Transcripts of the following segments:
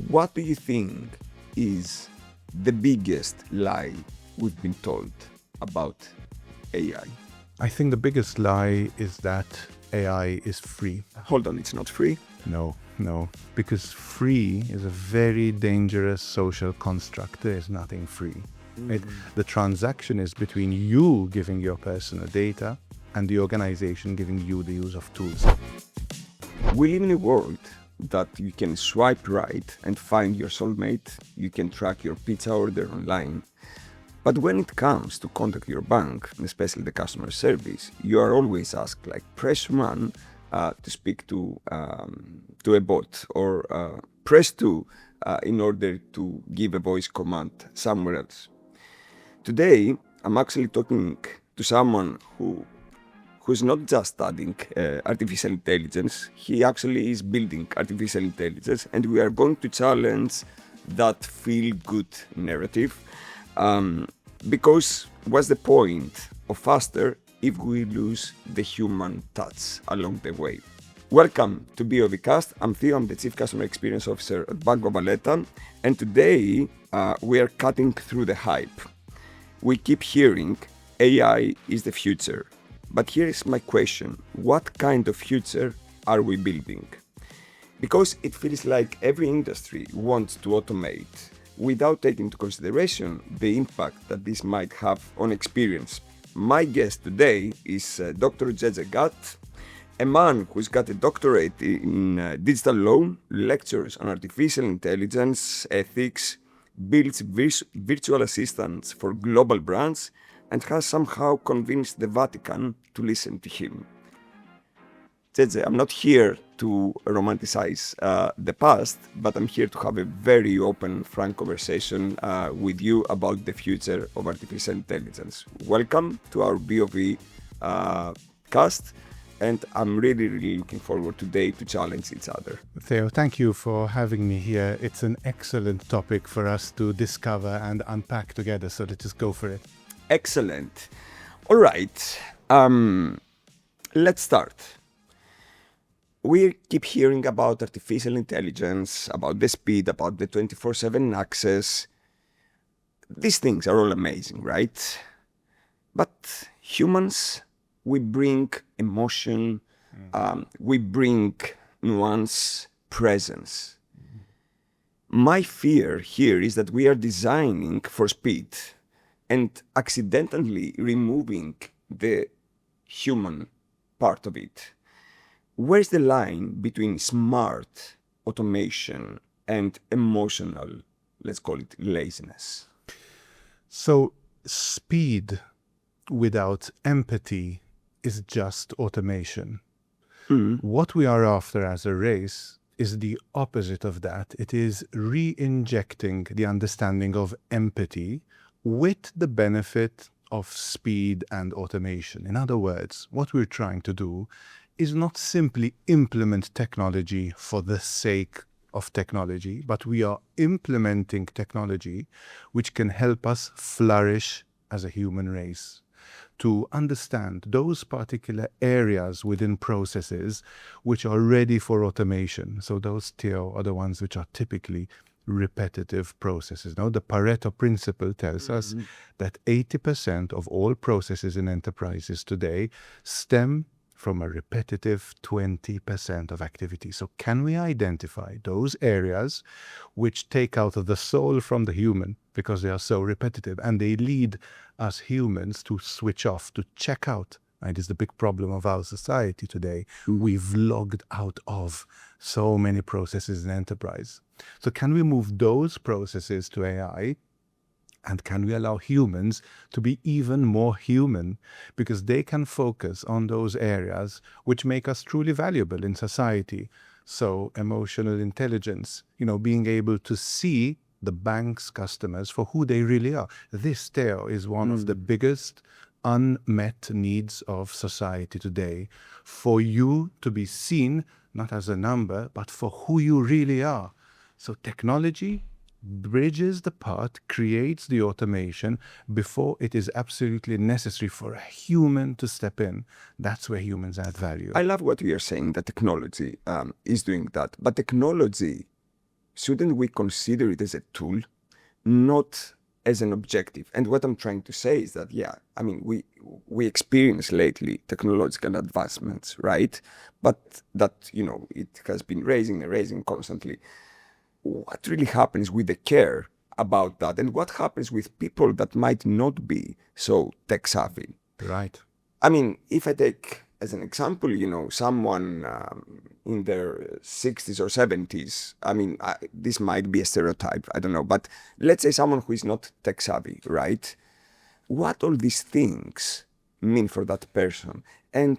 What do you think is the biggest lie we've been told about AI? I think the biggest lie is that AI is free. Hold on, it's not free? No, because free is a very dangerous social construct. There is nothing free. The transaction is between you giving your personal data and the organization giving you the use of tools. We live in a world that you can swipe right and find your soulmate, you can track your pizza order online. But when it comes to contact your bank, especially the customer service, you are always asked, like, press 1 to speak to a bot, or press 2 in order to give a voice command somewhere else. Today, I'm actually talking to someone who's not just studying artificial intelligence, he actually is building artificial intelligence, and we are going to challenge that feel-good narrative. Because what's the point of faster if we lose the human touch along the way? Welcome to BOVCast. I'm Theo, I'm the Chief Customer Experience Officer at Banco Valletta, and today we are cutting through the hype. We keep hearing AI is the future, but here is my question: what kind of future are we building? Because it feels like every industry wants to automate without taking into consideration the impact that this might have on experience. My guest today is Dr Gege Gatt, a man who's got a doctorate in digital law, lectures on artificial intelligence, ethics, builds virtual assistants for global brands, and has somehow convinced the Vatican to listen to him. Gege, I'm not here to romanticize the past, but I'm here to have a very open, frank conversation with you about the future of artificial intelligence. Welcome to our BOV cast, and I'm really looking forward today to challenge each other. Theo, thank you for having me here. It's an excellent topic for us to discover and unpack together, so let's just go for it. Excellent. All right, let's start. We keep hearing about artificial intelligence, about the speed, about the 24/7 access. These things are all amazing, right? But humans, we bring emotion, we bring nuance, presence. My fear here is that we are designing for speed and accidentally removing the human part of it. Where's the line between smart automation and emotional, let's call it, laziness? So speed without empathy is just automation. What we are after as a race is the opposite of that. It is re-injecting the understanding of empathy with the benefit of speed and automation. In other words, what we're trying to do is not simply implement technology for the sake of technology, but we are implementing technology which can help us flourish as a human race, to understand those particular areas within processes which are ready for automation. So those, Theo, are the ones which are typically repetitive processes. Now, the Pareto principle tells us that 80% of all processes in enterprises today stem from a repetitive 20% of activity. So can we identify those areas which take out the soul from the human because they are so repetitive, and they lead us humans to switch off, to check out? It is the big problem of our society today. We've logged out of so many processes in enterprise. So can we move those processes to AI? And can we allow humans to be even more human, because they can focus on those areas which make us truly valuable in society? So emotional intelligence, being able to see the bank's customers for who they really are. This, Theo, is one of the biggest unmet needs of society today. For you to be seen, not as a number, but for who you really are. So technology bridges the part, creates the automation before it is absolutely necessary for a human to step in. That's where humans add value. I love what you are saying, that technology is doing that. But technology shouldn't we consider it as a tool, not as an objective? And what I'm trying to say is that, yeah, I mean, we experience lately technological advancements, right? But that, it has been raising constantly. What really happens with the care about that? And what happens with people that might not be so tech savvy? Right. I mean, if I take as an example, someone in their 60s or 70s, I mean, this might be a stereotype, I don't know, but let's say someone who is not tech savvy, right? What all these things mean for that person? And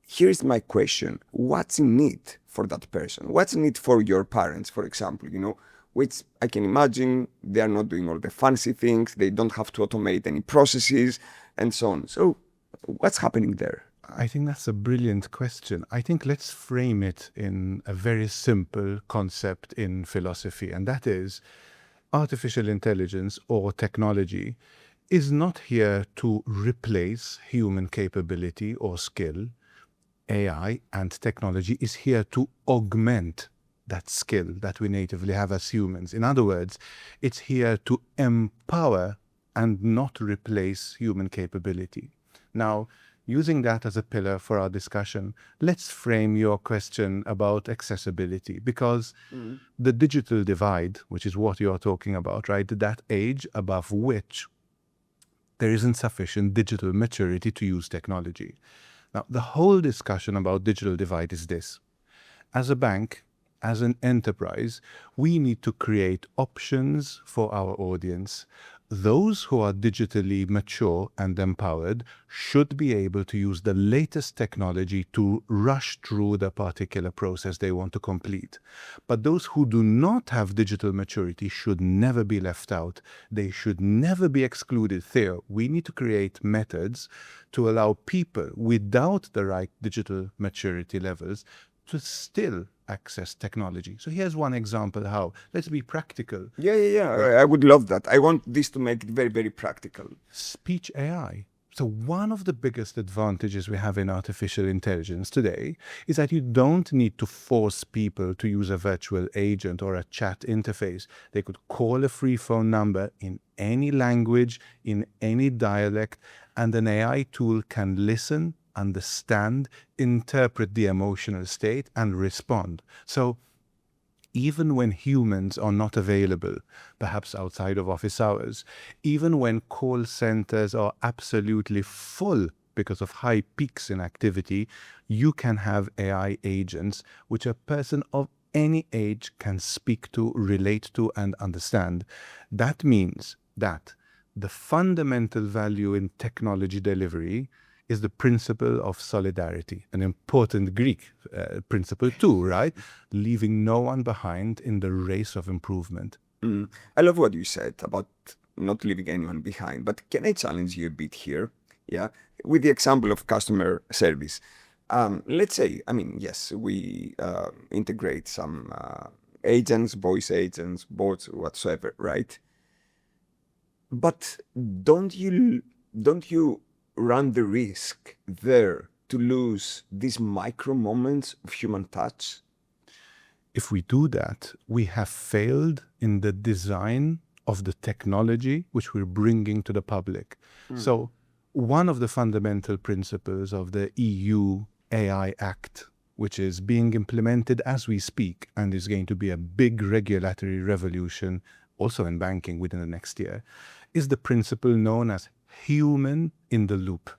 here's my question: what's in it for that person? What's in it for your parents, for example, which I can imagine they are not doing all the fancy things, they don't have to automate any processes, and so on. So what's happening there? I think that's a brilliant question. I think let's frame it in a very simple concept in philosophy, and that is artificial intelligence or technology is not here to replace human capability or skill. AI and technology is here to augment that skill that we natively have as humans. In other words, it's here to empower and not replace human capability. Now, using that as a pillar for our discussion, let's frame your question about accessibility, because the digital divide, which is what you're talking about, right? That age above which there isn't sufficient digital maturity to use technology. Now, the whole discussion about digital divide is this. As a bank, as an enterprise, we need to create options for our audience. Those who are digitally mature and empowered should be able to use the latest technology to rush through the particular process they want to complete. But those who do not have digital maturity should never be left out. They should never be excluded. Theo, we need to create methods to allow people without the right digital maturity levels to still access technology. So here's one example how. Let's be practical. Yeah. I would love that. I want this to make it very, very practical. Speech AI. So one of the biggest advantages we have in artificial intelligence today is that you don't need to force people to use a virtual agent or a chat interface. They could call a free phone number in any language, in any dialect, and an AI tool can listen, understand, interpret the emotional state, and respond. So even when humans are not available, perhaps outside of office hours, even when call centers are absolutely full because of high peaks in activity, you can have AI agents which a person of any age can speak to, relate to, and understand. That means that the fundamental value in technology delivery is the principle of solidarity, an important Greek principle too, right? Leaving no one behind in the race of improvement. I love what you said about not leaving anyone behind, but can I challenge you a bit here? Yeah, with the example of customer service. Let's say, I mean, yes, we integrate some agents, voice agents, bots, whatsoever, right? But don't you run the risk there to lose these micro moments of human touch? If we do that, we have failed in the design of the technology which we're bringing to the public. So one of the fundamental principles of the EU AI Act, which is being implemented as we speak and is going to be a big regulatory revolution also in banking within the next year, is the principle known as human in the loop,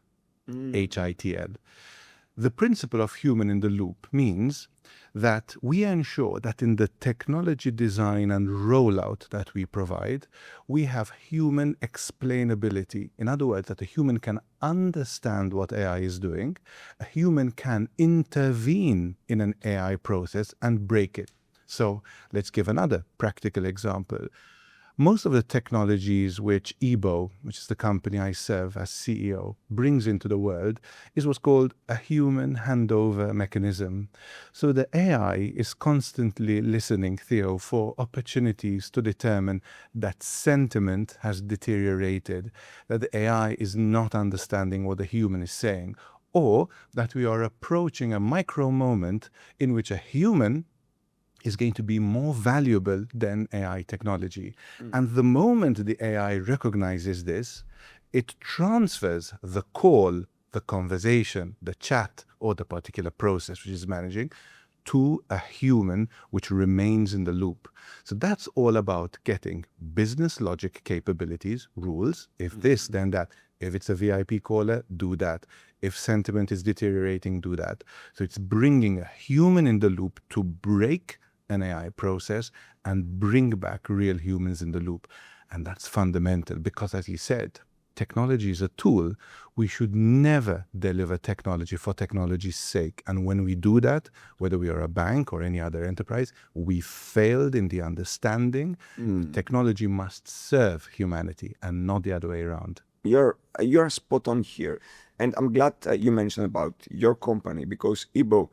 HITL. The principle of human in the loop means that we ensure that in the technology design and rollout that we provide, we have human explainability. In other words, that a human can understand what AI is doing, a human can intervene in an AI process and break it. So let's give another practical example. Most of the technologies which EBO, which is the company I serve as CEO, brings into the world is what's called a human handover mechanism. So the AI is constantly listening, Theo, for opportunities to determine that sentiment has deteriorated, that the AI is not understanding what the human is saying, or that we are approaching a micro moment in which a human is going to be more valuable than AI technology. And the moment the AI recognizes this, it transfers the call, the conversation, the chat, or the particular process which is managing to a human which remains in the loop. So that's all about getting business logic capabilities, rules, if this, then that. If it's a VIP caller, do that. If sentiment is deteriorating, do that. So it's bringing a human in the loop to break an AI process and bring back real humans in the loop. And that's fundamental because, as you said, technology is a tool. We should never deliver technology for technology's sake. And when we do that, whether we are a bank or any other enterprise, we failed in the understanding. Technology must serve humanity and not the other way around. You're spot on here, and I'm glad you mentioned about your company because Ibo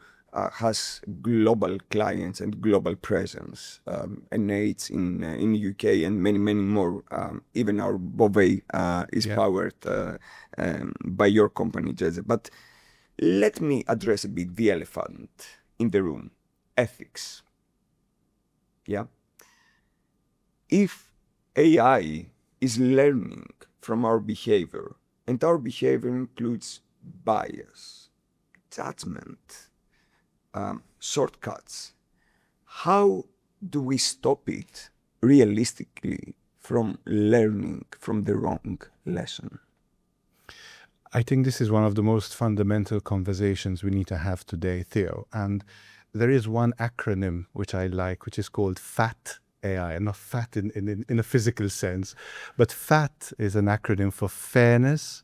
has global clients and global presence, and it's in UK and many more. Even our Bove is powered by your company, Gege. But let me address a bit the elephant in the room: ethics. Yeah, if AI is learning from our behavior, and our behavior includes bias, judgment, shortcuts, how do we stop it realistically from learning from the wrong lesson? I think this is one of the most fundamental conversations we need to have today, Theo. And there is one acronym which I like, which is called FAT AI, and not fat in a physical sense, but FAT is an acronym for fairness,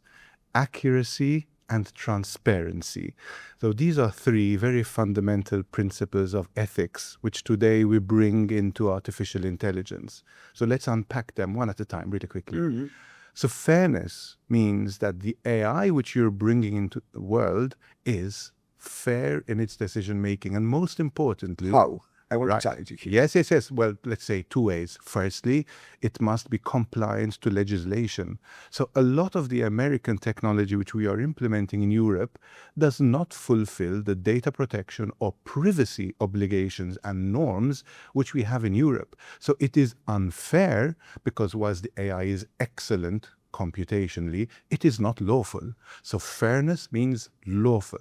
accuracy, and transparency. So these are three very fundamental principles of ethics, which today we bring into artificial intelligence. So let's unpack them one at a time really quickly. So fairness means that the AI which you're bringing into the world is fair in its decision making, and most importantly, How? I want to challenge you here. Yes. Well, let's say two ways. Firstly, it must be compliant to legislation. So a lot of the American technology which we are implementing in Europe does not fulfill the data protection or privacy obligations and norms which we have in Europe. So it is unfair because whilst the AI is excellent computationally, it is not lawful. So fairness means lawful.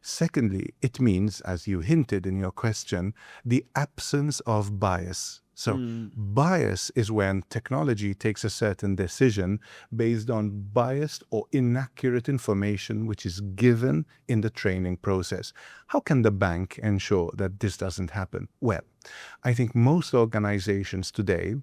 Secondly, it means, as you hinted in your question, the absence of bias. So bias is when technology takes a certain decision based on biased or inaccurate information which is given in the training process. How can the bank ensure that this doesn't happen? Well, I think most organizations today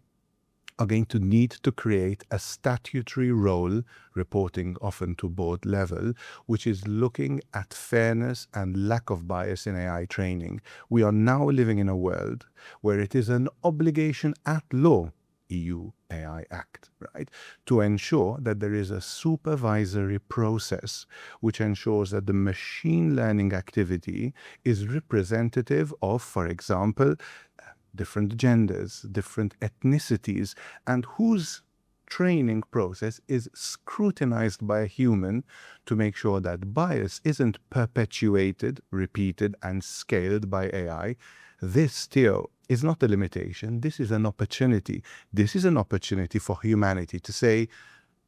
are going to need to create a statutory role, reporting often to board level, which is looking at fairness and lack of bias in AI training. We are now living in a world where it is an obligation at law, EU AI Act, right, to ensure that there is a supervisory process which ensures that the machine learning activity is representative of, for example, different genders, different ethnicities, and whose training process is scrutinized by a human to make sure that bias isn't perpetuated, repeated, and scaled by AI. This, Theo, is not a limitation. This is an opportunity. This is an opportunity for humanity to say,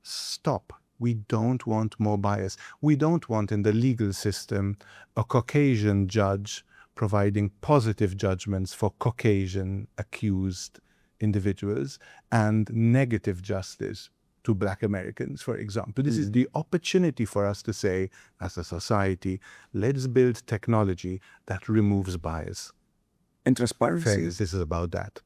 stop. We don't want more bias. We don't want in the legal system a Caucasian judge providing positive judgments for Caucasian accused individuals and negative justice to Black Americans, for example. This is the opportunity for us to say, as a society, let's build technology that removes bias. And transparency. This is about that.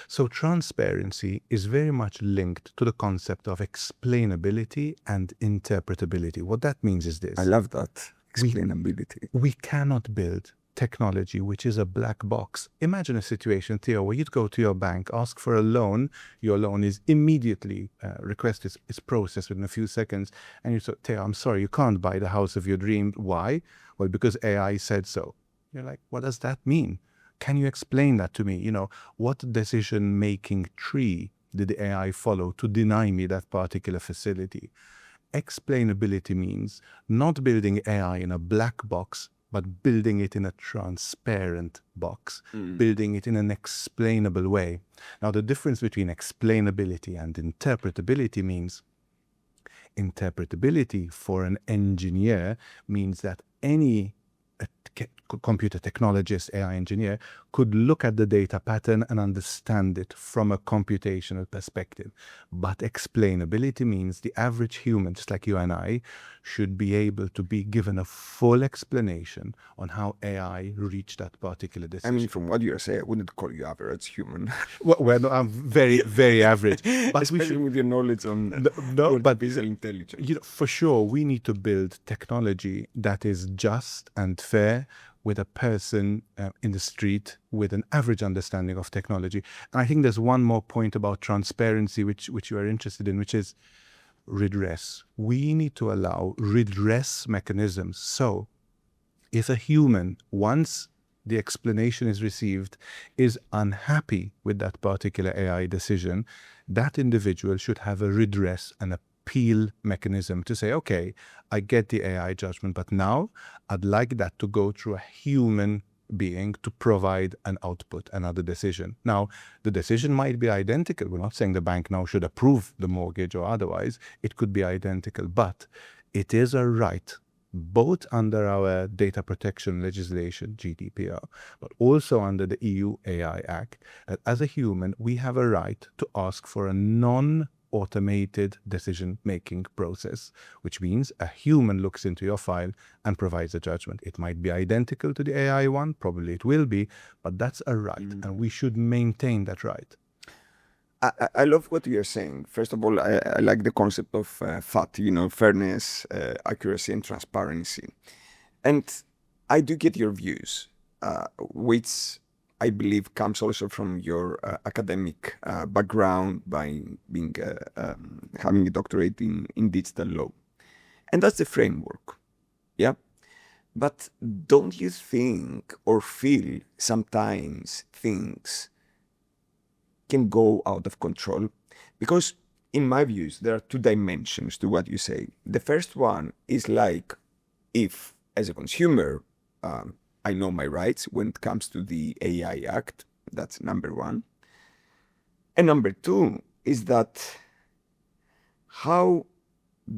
So transparency is very much linked to the concept of explainability and interpretability. What that means is this. I love that. Explainability. We cannot build technology which is a black box. Imagine a situation, Theo, where you'd go to your bank, ask for a loan, your loan is immediately request is processed within a few seconds, and you say, Theo, I'm sorry, you can't buy the house of your dreams. Why? Well, because AI said so. You're like, what does that mean? Can you explain that to me? You know, what decision-making tree did the AI follow to deny me that particular facility? Explainability means not building AI in a black box, but building it in a transparent box, building it in an explainable way. Now, the difference between explainability and interpretability means interpretability for an engineer means that any computer technologist, AI engineer, could look at the data pattern and understand it from a computational perspective. But explainability means the average human, just like you and I, should be able to be given a full explanation on how AI reached that particular decision. I mean, from what you're saying, I wouldn't call you average human. Well, no, I'm very, very average. But especially with your knowledge on artificial intelligence. For sure, we need to build technology that is just and fair with a person in the street with an average understanding of technology. And I think there's one more point about transparency, which you are interested in, which is redress. We need to allow redress mechanisms. So if a human, once the explanation is received, is unhappy with that particular AI decision, that individual should have a redress and appeal mechanism to say, okay, I get the AI judgment, but now I'd like that to go through a human being to provide an output, another decision. Now, the decision might be identical. We're not saying the bank now should approve the mortgage or otherwise. It could be identical, but it is a right, both under our data protection legislation, GDPR, but also under the EU AI Act, that as a human, we have a right to ask for a non-automated decision-making process, which means a human looks into your file and provides a judgment. It might be identical to the AI one, probably it will be, but that's a right, and we should maintain that right. I love what you're saying. First of all, I like the concept of FAT, fairness, accuracy, and transparency. And I do get your views, which I believe comes also from your academic background by being having a doctorate in digital law. And that's the framework, yeah? But don't you think or feel sometimes things can go out of control? Because in my views, there are two dimensions to what you say. The first one is like, if as a consumer, I know my rights when it comes to the AI Act, that's number one. And number two is that how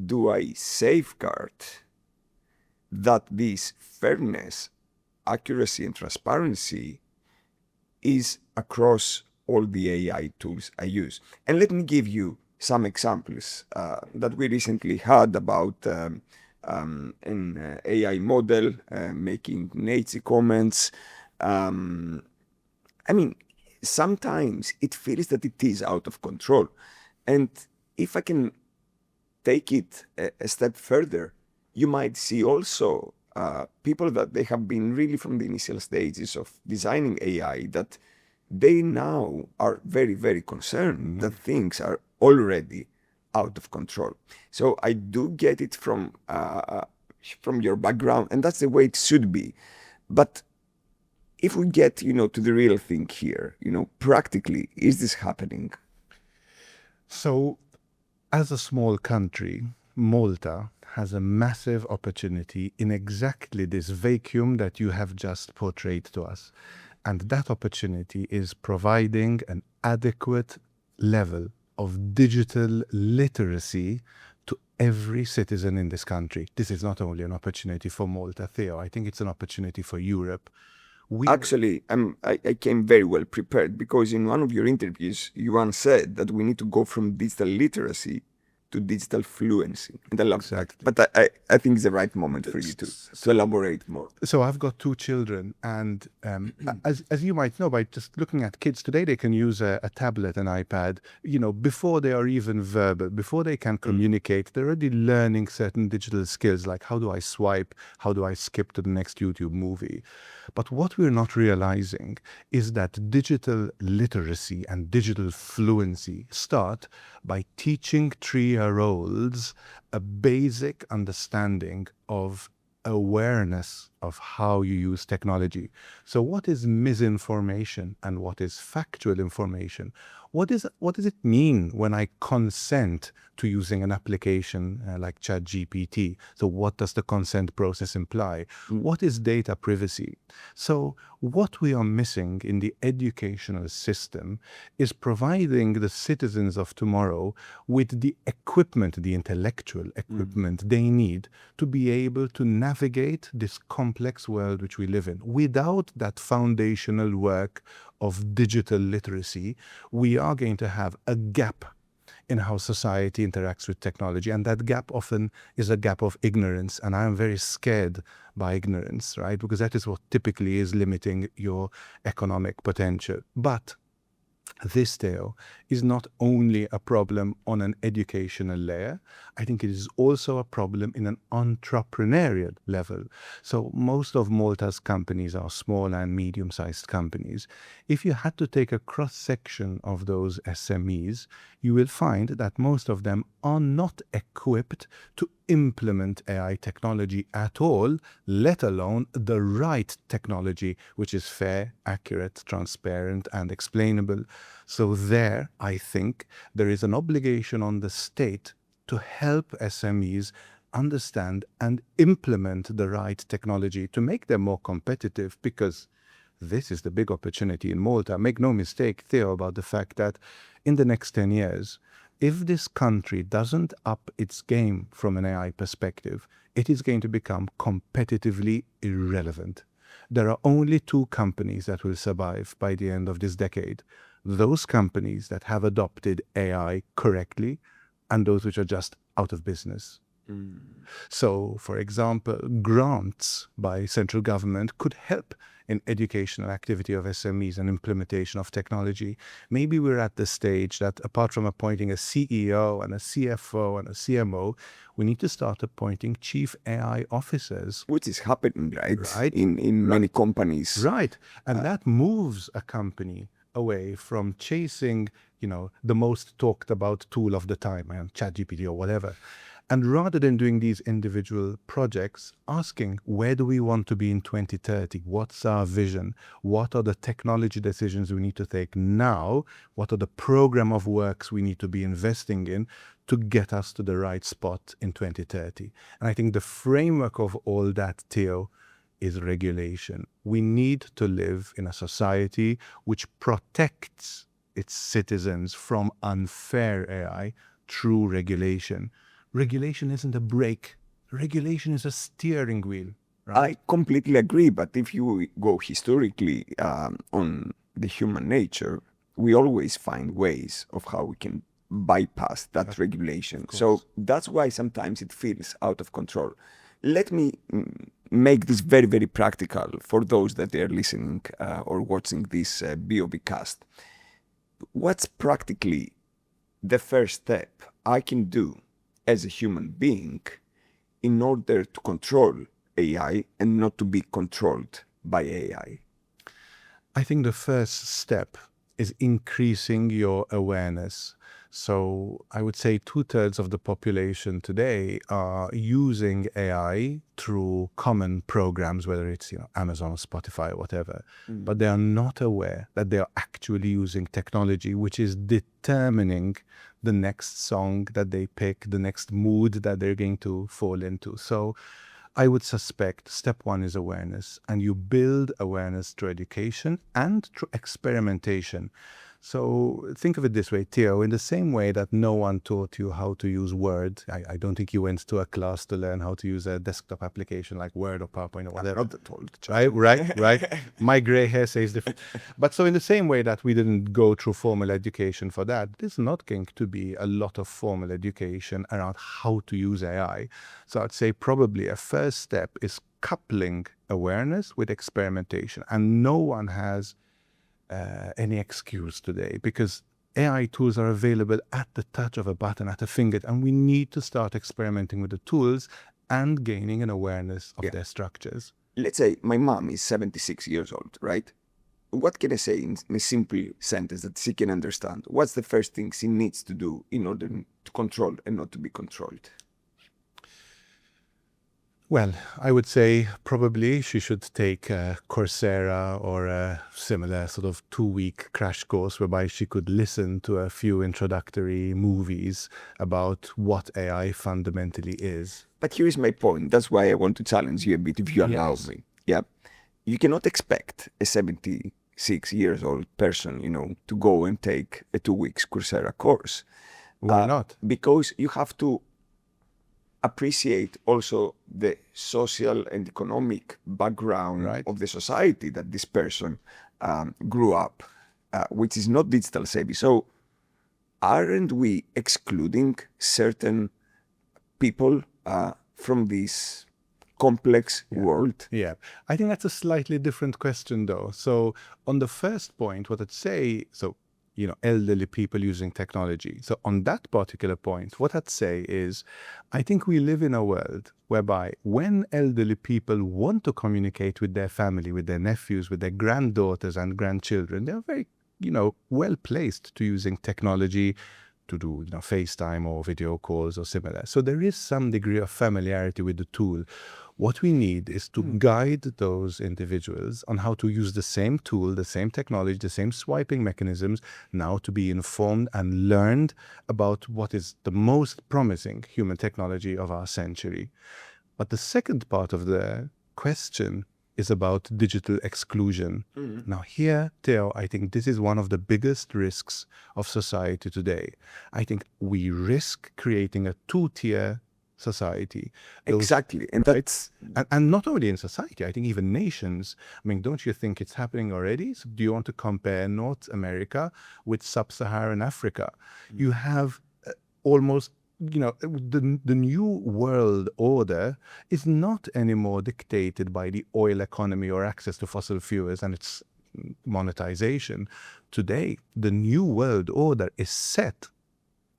do I safeguard that this fairness, accuracy, and transparency is across all the AI tools I use? And let me give you some examples that we recently had about an AI model making Nazi comments. I mean, sometimes it feels that it is out of control. And if I can take it a step further, you might see also people that they have been really from the initial stages of designing AI, that they now are very, very concerned that things are already out of control. So I do get it from your background, and that's the way it should be. But if we get, to the real thing here, practically, is this happening? So, as a small country, Malta has a massive opportunity in exactly this vacuum that you have just portrayed to us. And that opportunity is providing an adequate level of digital literacy to every citizen in this country. This is not only an opportunity for Malta, Theo. I think it's an opportunity for Europe. Actually, I came very well prepared, because in one of your interviews, you once said that we need to go from digital literacy to digital fluency. And I love that. But I think it's the right moment for you to elaborate more. So I've got two children, and as you might know, by just looking at kids today, they can use a tablet, an iPad, before they are even verbal, before they can communicate, they're already learning certain digital skills, like how do I swipe, how do I skip to the next YouTube movie. But what we're not realizing is that digital literacy and digital fluency start by teaching 3-year-olds a basic understanding of awareness of how you use technology. So what is misinformation and what is factual information? What does it mean when I consent to using an application like ChatGPT? So what does the consent process imply? What is data privacy? So what we are missing in the educational system is providing the citizens of tomorrow with the equipment, the intellectual equipment they need to be able to navigate this complex world which we live in. Without that foundational work of digital literacy, we are going to have a gap in how society interacts with technology. And that gap often is a gap of ignorance. And I am very scared by ignorance, right? Because that is what typically is limiting your economic potential. But this, Theo, is not only a problem on an educational layer. I think it is also a problem in an entrepreneurial level. So most of Malta's companies are small and medium-sized companies. If you had to take a cross-section of those SMEs, you will find that most of them are not equipped to implement AI technology at all, let alone the right technology, which is fair, accurate, transparent, and explainable. So there, I think, there is an obligation on the state to help SMEs understand and implement the right technology to make them more competitive, because this is the big opportunity in Malta. Make no mistake, Theo, about the fact that in the next 10 years, if this country doesn't up its game from an AI perspective, it is going to become competitively irrelevant. There are only two companies that will survive by the end of this decade. Those companies that have adopted AI correctly and those which are just out of business. So, for example, grants by central government could help in educational activity of SMEs and implementation of technology. Maybe we're at the stage that apart from appointing a CEO and a CFO and a CMO, we need to start appointing chief AI officers. Which is happening, right? Right. In many companies. Right. And that moves a company away from chasing, the most talked about tool of the time, ChatGPT or whatever. And rather than doing these individual projects, asking, where do we want to be in 2030? What's our vision? What are the technology decisions we need to take now? What are the program of works we need to be investing in to get us to the right spot in 2030? And I think the framework of all that, Theo, is regulation. We need to live in a society which protects its citizens from unfair AI through regulation. Regulation isn't a brake. Regulation is a steering wheel. Right? I completely agree, but if you go historically on the human nature, we always find ways of how we can bypass that regulation. So that's why sometimes it feels out of control. Let me make this very, very practical for those that are listening or watching this BOVCast. What's practically the first step I can do as a human being in order to control AI and not to be controlled by AI? I think the first step is increasing your awareness. So I would say 2/3 of the population today are using AI through common programs, whether it's Amazon, Spotify, or whatever, but they are not aware that they are actually using technology, which is determining the next song that they pick, the next mood that they're going to fall into. So I would suspect step one is awareness, and you build awareness through education and through experimentation. So think of it this way, Theo, in the same way that no one taught you how to use Word. I don't think you went to a class to learn how to use a desktop application like Word or PowerPoint or whatever. I'm not at all. Right. My gray hair says different. But so in the same way that we didn't go through formal education for that, there's not going to be a lot of formal education around how to use AI. So I'd say probably a first step is coupling awareness with experimentation. And no one has any excuse today, because AI tools are available at the touch of a button, at a finger, and we need to start experimenting with the tools and gaining an awareness of their structures. Let's say my mom is 76 years old, right? What can I say in a simple sentence that she can understand? What's the first thing she needs to do in order to control and not to be controlled? Well, I would say probably she should take Coursera or a similar sort of 2-week crash course whereby she could listen to a few introductory movies about what AI fundamentally is. But here is my point. That's why I want to challenge you a bit, if you allow Yes. me. Yeah. You cannot expect a 76 years old person, to go and take a 2 weeks Coursera course. Why not? Because you have to appreciate also the social and economic background Right. of the society that this person grew up, which is not digital savvy. So aren't we excluding certain people from this complex world? Yeah, I think that's a slightly different question though. So on the first point, what I'd say, elderly people using technology. So on that particular point, what I'd say is, I think we live in a world whereby when elderly people want to communicate with their family, with their nephews, with their granddaughters and grandchildren, they're very, well placed to using technology to do FaceTime or video calls or similar. So there is some degree of familiarity with the tool. What we need is to guide those individuals on how to use the same tool, the same technology, the same swiping mechanisms now to be informed and learned about what is the most promising human technology of our century. But the second part of the question is about digital exclusion. Now here, Theo, I think this is one of the biggest risks of society today. I think we risk creating a two-tier society. Exactly. And that's And not only in society, I think even nations. I mean, don't you think it's happening already? So do you want to compare North America with sub-Saharan Africa? You have almost the new world order is not anymore dictated by the oil economy or access to fossil fuels and its monetization. Today, the new world order is set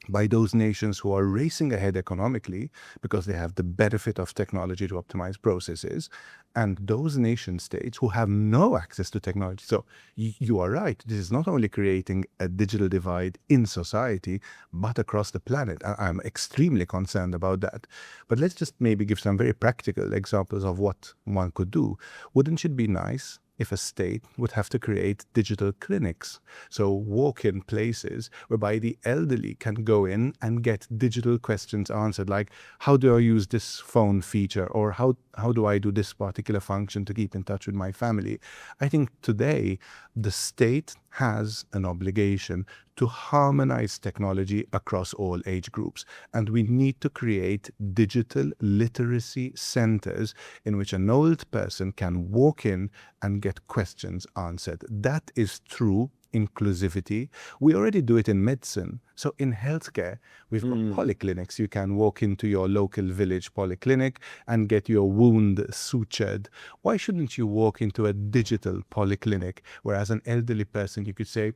by those nations who are racing ahead economically because they have the benefit of technology to optimize processes, and those nation states who have no access to technology. So you are right. This is not only creating a digital divide in society, but across the planet. I'm extremely concerned about that. But let's just maybe give some very practical examples of what one could do. Wouldn't it be nice if a state would have to create digital clinics, so walk-in places whereby the elderly can go in and get digital questions answered, like how do I use this phone feature, or how do I do this particular function to keep in touch with my family? I think today the state has an obligation to harmonize technology across all age groups. And we need to create digital literacy centers in which an old person can walk in and get questions answered. That is true inclusivity. We already do it in medicine. So in healthcare, we've got polyclinics. You can walk into your local village polyclinic and get your wound sutured. Why shouldn't you walk into a digital polyclinic where as an elderly person you could say,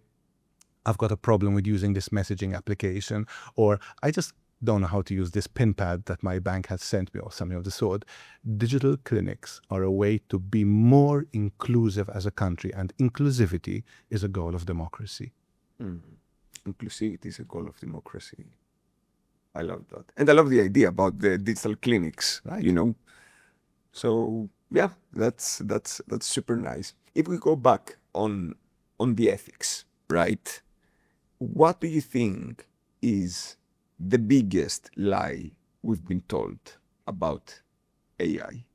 I've got a problem with using this messaging application, or I just don't know how to use this PIN pad that my bank has sent me, or something of the sort. Digital clinics are a way to be more inclusive as a country, and inclusivity is a goal of democracy. Inclusivity is a goal of democracy. I love that. And I love the idea about the digital clinics, Right. So yeah, that's super nice. If we go back on the ethics, right? What do you think is the biggest lie we've been told about AI?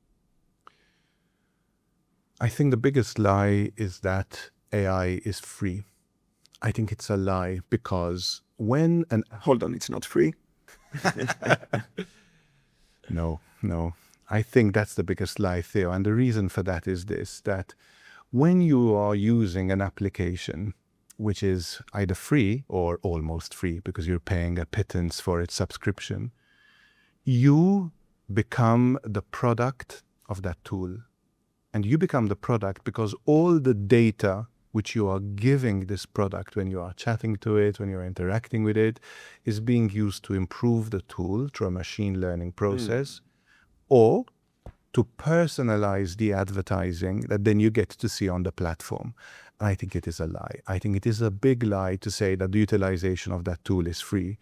I think the biggest lie is that AI is free. I think it's a lie because when an... Hold on, it's not free? No. I think that's the biggest lie, Theo. And the reason for that is this, that when you are using an application which is either free or almost free because you're paying a pittance for its subscription, you become the product of that tool. And you become the product because all the data which you are giving this product when you are chatting to it, when you're interacting with it, is being used to improve the tool through a machine learning process, or to personalize the advertising that then you get to see on the platform. I think it is a lie. I think it is a big lie to say that the utilization of that tool is free,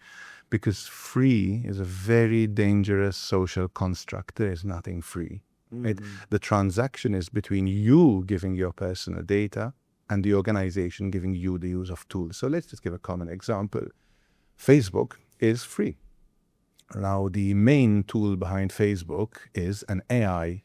because free is a very dangerous social construct. There is nothing free. Right? The transaction is between you giving your personal data and the organization giving you the use of tools. So let's just give a common example. Facebook is free. Now, the main tool behind Facebook is an AI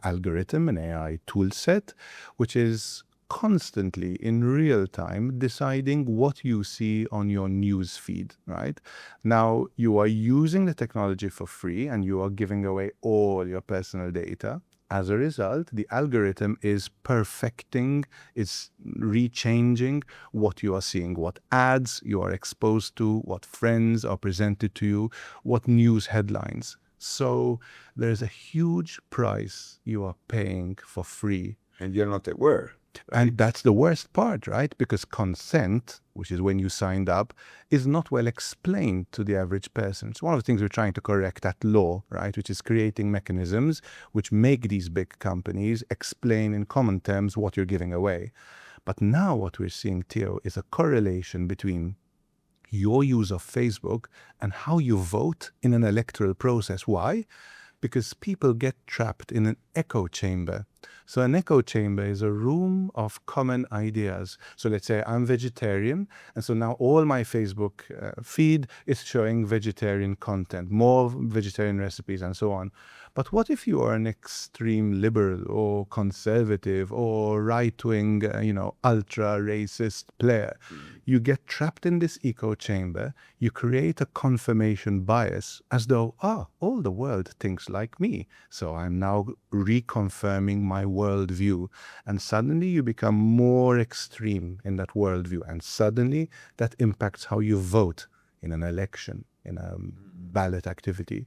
algorithm, an AI tool set, which is constantly in real time deciding what you see on your news feed, right? Now, you are using the technology for free and you are giving away all your personal data. As a result, the algorithm is perfecting, it's rechanging what you are seeing, what ads you are exposed to, what friends are presented to you, what news headlines. So there's a huge price you are paying for free. And you're not aware. Right? And that's the worst part, right? Because consent, which is when you signed up, is not well explained to the average person. It's one of the things we're trying to correct at law, right? Which is creating mechanisms which make these big companies explain in common terms what you're giving away. But now what we're seeing, Theo, is a correlation between your use of Facebook and how you vote in an electoral process. Why? Because people get trapped in an echo chamber. So an echo chamber is a room of common ideas. So let's say I'm vegetarian, and so now all my Facebook feed is showing vegetarian content, more vegetarian recipes and so on. But what if you are an extreme liberal or conservative or right-wing, ultra-racist player? You get trapped in this echo chamber, you create a confirmation bias as though, all the world thinks like me. So I'm now reconfirming my worldview. And suddenly you become more extreme in that worldview. And suddenly that impacts how you vote in an election, in a ballot activity.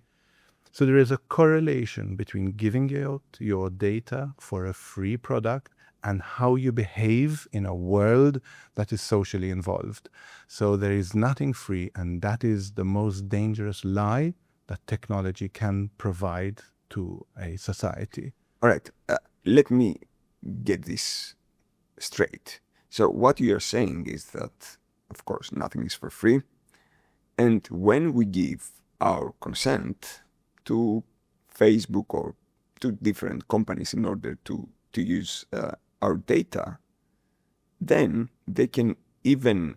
So there is a correlation between giving out your data for a free product and how you behave in a world that is socially involved. So there is nothing free, and that is the most dangerous lie that technology can provide to a society. All right, let me get this straight. So what you're saying is that, of course, nothing is for free. And when we give our consent to Facebook or to different companies in order to use our data, then they can even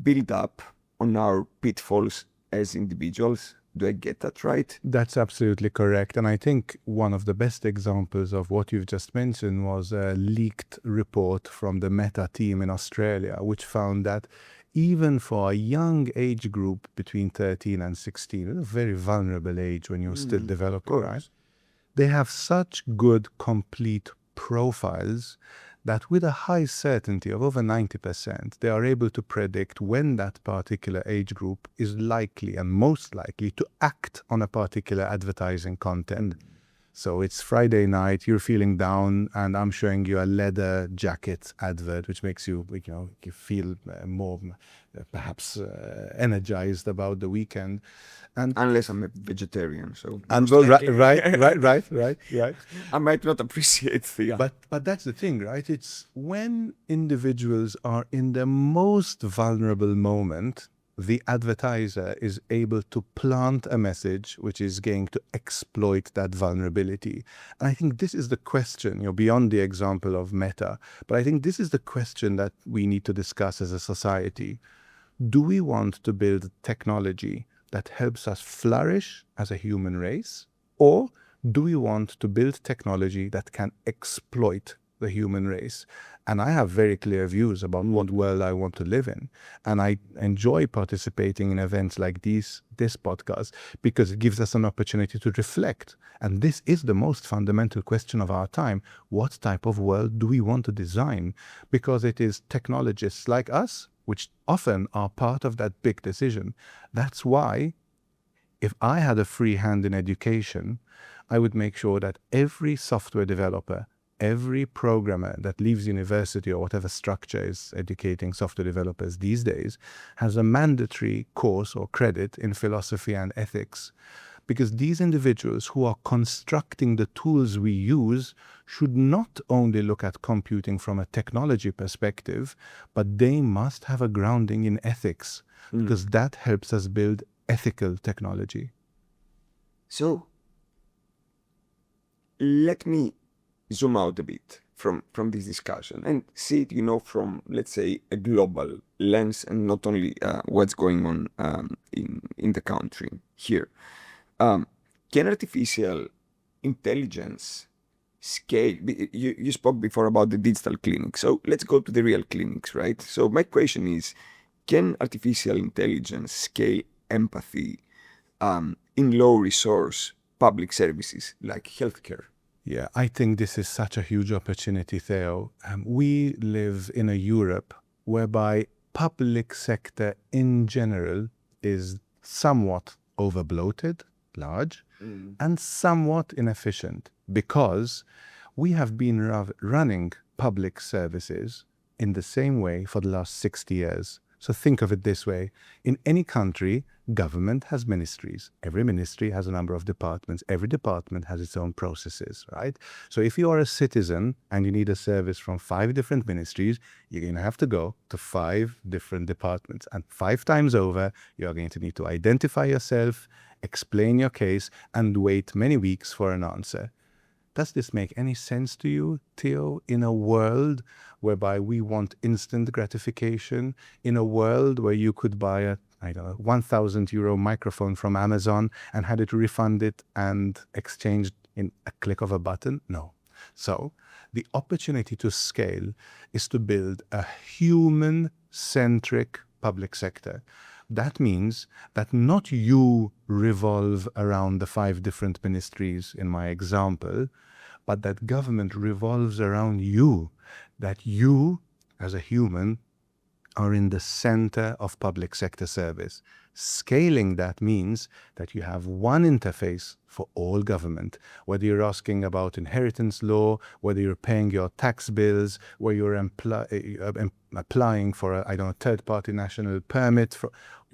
build up on our pitfalls as individuals. Do I get that right? That's absolutely correct. And I think one of the best examples of what you've just mentioned was a leaked report from the Meta team in Australia, which found that even for a young age group between 13 and 16, a very vulnerable age when you're still developing, right? They have such good, complete profiles that with a high certainty of over 90%, they are able to predict when that particular age group is likely and most likely to act on a particular advertising content. So it's Friday night, you're feeling down, and I'm showing you a leather jacket advert, which makes you, you feel more perhaps energized about the weekend. And unless I'm a vegetarian, so right. I might not appreciate the. But that's the thing, right? It's when individuals are in the most vulnerable moment, the advertiser is able to plant a message which is going to exploit that vulnerability. And I think this is the question, beyond the example of Meta, but I think this is the question that we need to discuss as a society. Do we want to build technology that helps us flourish as a human race? Or do we want to build technology that can exploit the human race? And I have very clear views about what world I want to live in. And I enjoy participating in events like this podcast, because it gives us an opportunity to reflect. And this is the most fundamental question of our time. What type of world do we want to design? Because it is technologists like us which often are part of that big decision. That's why, if I had a free hand in education, I would make sure that every software developer, every programmer that leaves university or whatever structure is educating software developers these days has a mandatory course or credit in philosophy and ethics. Because these individuals who are constructing the tools we use should not only look at computing from a technology perspective, but they must have a grounding in ethics, because that helps us build ethical technology. So let me zoom out a bit from this discussion and see it, from, let's say, a global lens, and not only what's going on in the country here. Can artificial intelligence scale? You spoke before about the digital clinic, so let's go to the real clinics, right? So my question is, can artificial intelligence scale empathy in low resource public services like healthcare? Yeah, I think this is such a huge opportunity, Theo. We live in a Europe whereby public sector in general is somewhat overbloated, large, and somewhat inefficient, because we have been running public services in the same way for the last 60 years. So think of it this way. In any country, government has ministries. Every ministry has a number of departments. Every department has its own processes, right? So if you are a citizen and you need a service from 5 different ministries, you're going to have to go to 5 different departments. And 5 times over, you're going to need to identify yourself, explain your case, and wait many weeks for an answer. Does this make any sense to you, Theo, in a world whereby we want instant gratification, in a world where you could buy a, 1,000 euro microphone from Amazon and had it refunded and exchanged in a click of a button? No. So the opportunity to scale is to build a human-centric public sector. That means that not you revolve around the 5 different ministries in my example, but that government revolves around you, that you, as a human, are in the center of public sector service. Scaling that means that you have one interface for all government, whether you're asking about inheritance law, whether you're paying your tax bills, whether you're applying for a third-party national permit.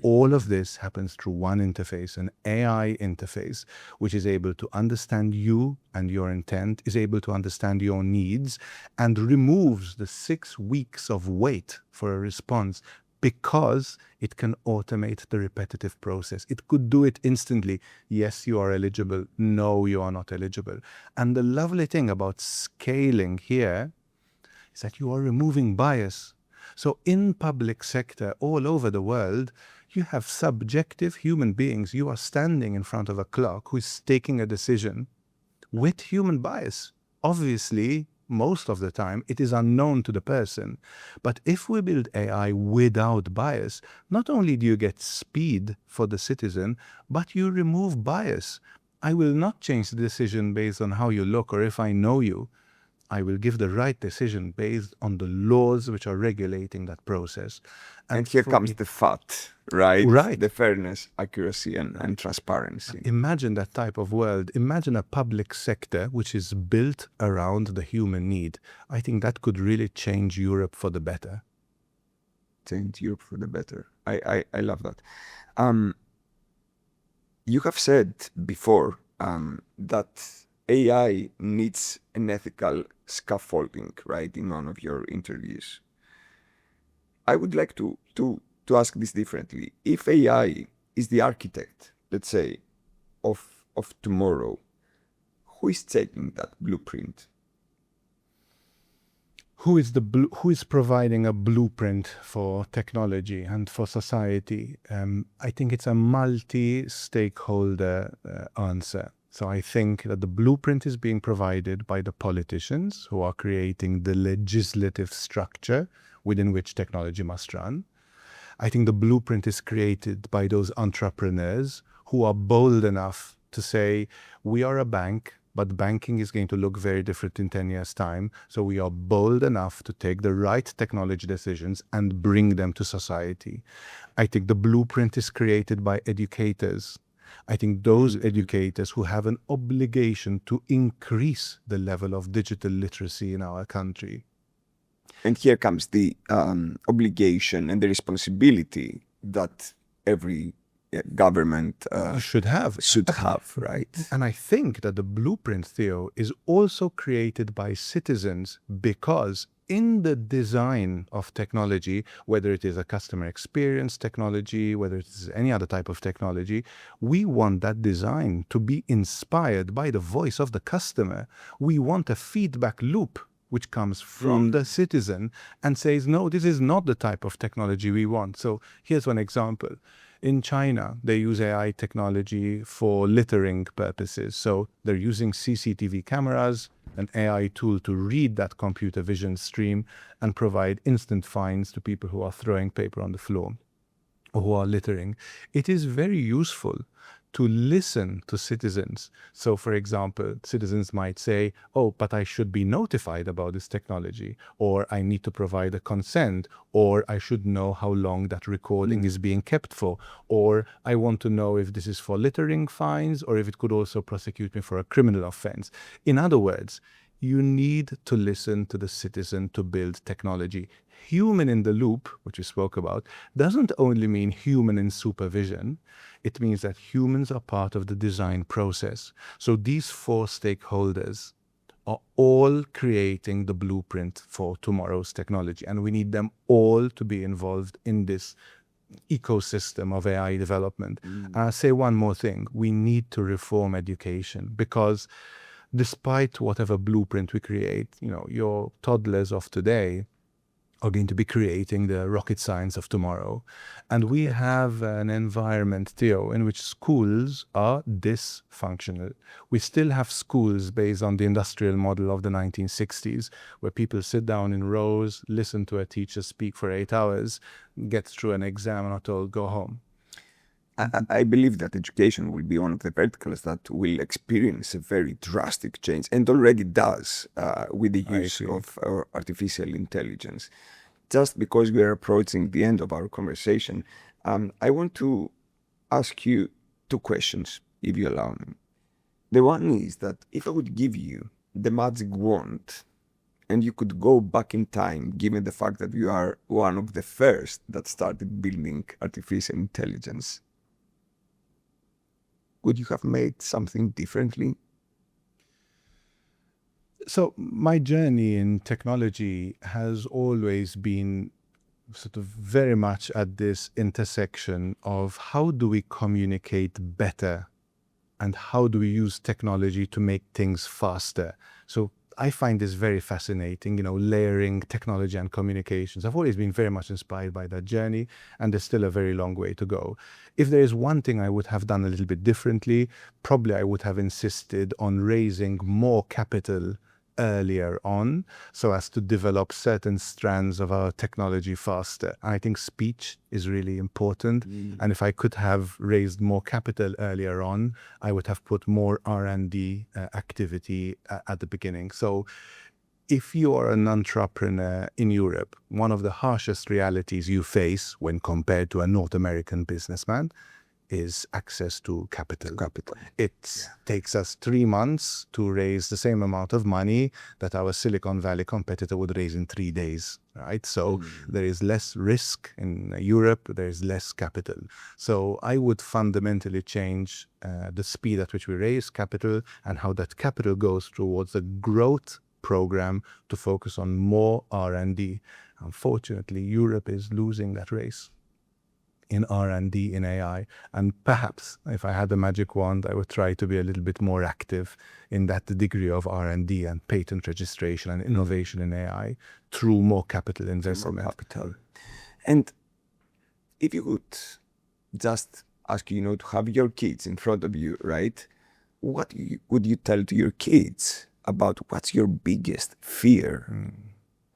All of this happens through one interface, an AI interface, which is able to understand you and your intent, is able to understand your needs, and removes the 6 weeks of wait for a response, because it can automate the repetitive process. It could do it instantly. Yes, you are eligible. No, you are not eligible. And the lovely thing about scaling here is that you are removing bias. So in public sector all over the world, you have subjective human beings. You are standing in front of a clock who is taking a decision with human bias. Obviously, most of the time, it is unknown to the person. But if we build AI without bias, not only do you get speed for the citizen, but you remove bias. I will not change the decision based on how you look or if I know you. I will give the right decision based on the laws which are regulating that process. And here comes the FAT, right? Right. The fairness, accuracy, and transparency. Imagine that type of world. Imagine a public sector which is built around the human need. I think that could really change Europe for the better. Change Europe for the better. I love that. You have said before that AI needs an ethical scaffolding, right, in one of your interviews. I would like to ask this differently. If AI is the architect, let's say, of tomorrow, who is taking that blueprint? Who is providing a blueprint for technology and for society? I think it's a multi-stakeholder answer. So I think that the blueprint is being provided by the politicians who are creating the legislative structure within which technology must run. I think the blueprint is created by those entrepreneurs who are bold enough to say, we are a bank, but banking is going to look very different in 10 years' time. So we are bold enough to take the right technology decisions and bring them to society. I think the blueprint is created by educators. I think those educators who have an obligation to increase the level of digital literacy in our country. And here comes the obligation and the responsibility that every government should have, right? And I think that the blueprint, Theo, is also created by citizens, because in the design of technology, whether it is a customer experience technology, whether it is any other type of technology, we want that design to be inspired by the voice of the customer. We want a feedback loop which comes from the citizen and says, no, this is not the type of technology we want. So here's one example. In China, they use AI technology for littering purposes. So they're using CCTV cameras, an AI tool to read that computer vision stream and provide instant fines to people who are throwing paper on the floor or who are littering. It is very useful to listen to citizens. So, for example, citizens might say, oh, but I should be notified about this technology, or I need to provide a consent, or I should know how long that recording is being kept for, or I want to know if this is for littering fines, or if it could also prosecute me for a criminal offense. In other words, you need to listen to the citizen to build technology. Human in the loop, which we spoke about, doesn't only mean human in supervision. It means that humans are part of the design process. So these four stakeholders are all creating the blueprint for tomorrow's technology. And we need them all to be involved in this ecosystem of AI development. I'll say one more thing. We need to reform education, because despite whatever blueprint we create, your toddlers of today are going to be creating the rocket science of tomorrow. And we have an environment, Theo, in which schools are dysfunctional. We still have schools based on the industrial model of the 1960s, where people sit down in rows, listen to a teacher speak for 8 hours, get through an exam and are told, go home. I believe that education will be one of the verticals that will experience a very drastic change, and already does with the use of artificial intelligence. Just because we are approaching the end of our conversation, I want to ask you two questions, if you allow me. The one is that if I would give you the magic wand and you could go back in time, given the fact that you are one of the first that started building artificial intelligence, would you have made something differently? So my journey in technology has always been sort of very much at this intersection of how do we communicate better and how do we use technology to make things faster. So I find this very fascinating, layering technology and communications. I've always been very much inspired by that journey, and there's still a very long way to go. If there is one thing I would have done a little bit differently, probably I would have insisted on raising more capital earlier on, so as to develop certain strands of our technology faster. I think speech is really important. And if I could have raised more capital earlier on, I would have put more R&D activity at the beginning. So if you are an entrepreneur in Europe, one of the harshest realities you face when compared to a North American businessman is access to capital. It takes us 3 months to raise the same amount of money that our Silicon Valley competitor would raise in 3 days, right? So there is less risk in Europe, there is less capital. So I would fundamentally change the speed at which we raise capital and how that capital goes towards a growth program to focus on more R&D. Unfortunately, Europe is losing that race in R&D in AI, and perhaps if I had a magic wand, I would try to be a little bit more active in that degree of R&D and patent registration and innovation in AI through more capital investment. And if you could just ask to have your kids in front of you, right? What would you tell to your kids about what's your biggest fear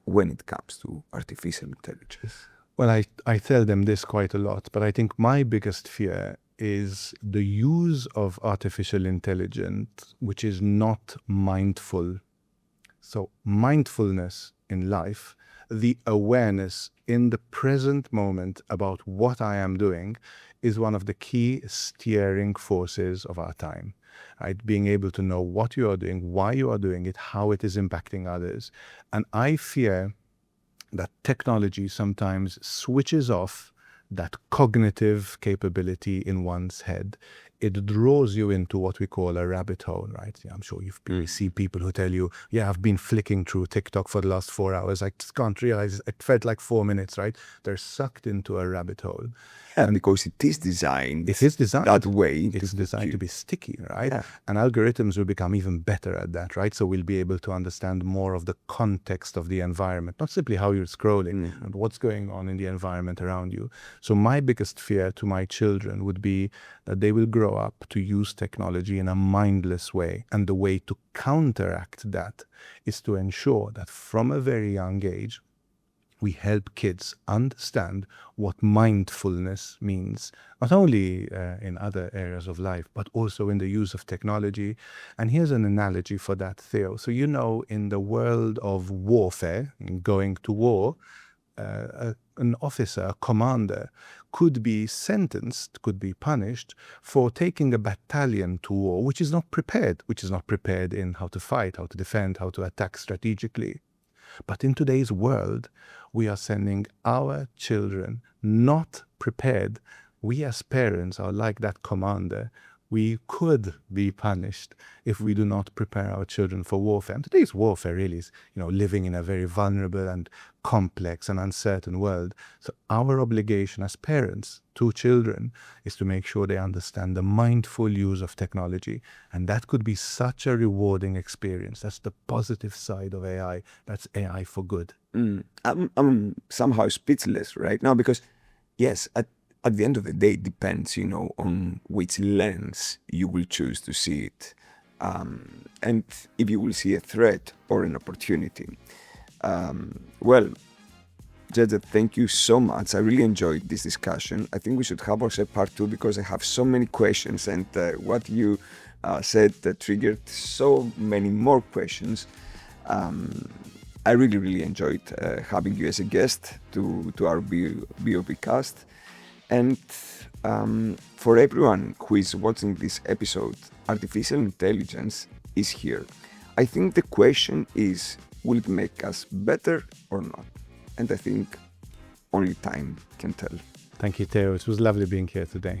when it comes to artificial intelligence? Well, I tell them this quite a lot, but I think my biggest fear is the use of artificial intelligence, which is not mindful. So mindfulness in life, the awareness in the present moment about what I am doing, is one of the key steering forces of our time. Right? Being able to know what you are doing, why you are doing it, how it is impacting others. And I fear that technology sometimes switches off that cognitive capability in one's head. it draws you into what we call a rabbit hole, right? I'm sure you see people who tell you, yeah, I've been flicking through TikTok for the last 4 hours. I just can't realize it felt like 4 minutes, right? They're sucked into a rabbit hole. Yeah, because it is designed. It is designed that way. It's designed to be sticky, right? Yeah. And algorithms will become even better at that, right? So we'll be able to understand more of the context of the environment, not simply how you're scrolling, and what's going on in the environment around you. So my biggest fear to my children would be that they will grow up to use technology in a mindless way. And the way to counteract that is to ensure that from a very young age, we help kids understand what mindfulness means, not only in other areas of life, but also in the use of technology. And here's an analogy for that, Theo. So, in the world of warfare, going to war, an officer, a commander, could be sentenced, could be punished for taking a battalion to war, which is not prepared in how to fight, how to defend, how to attack strategically. But in today's world, we are sending our children not prepared. We as parents are like that commander. We could be punished if we do not prepare our children for warfare. And today's warfare really is, living in a very vulnerable and complex and uncertain world. So our obligation as parents to children is to make sure they understand the mindful use of technology. And that could be such a rewarding experience. That's the positive side of AI. That's AI for good. I'm somehow speechless right now because, yes, at the end of the day, it depends, on which lens you will choose to see it. And if you will see a threat or an opportunity. Well, Gege, thank you so much. I really enjoyed this discussion. I think we should have also a part 2 because I have so many questions, and what you said triggered so many more questions. I really, really enjoyed having you as a guest to our BOVCast. And for everyone who is watching this episode, artificial intelligence is here. I think the question is, will it make us better or not? And I think only time can tell. Thank you, Theo. It was lovely being here today.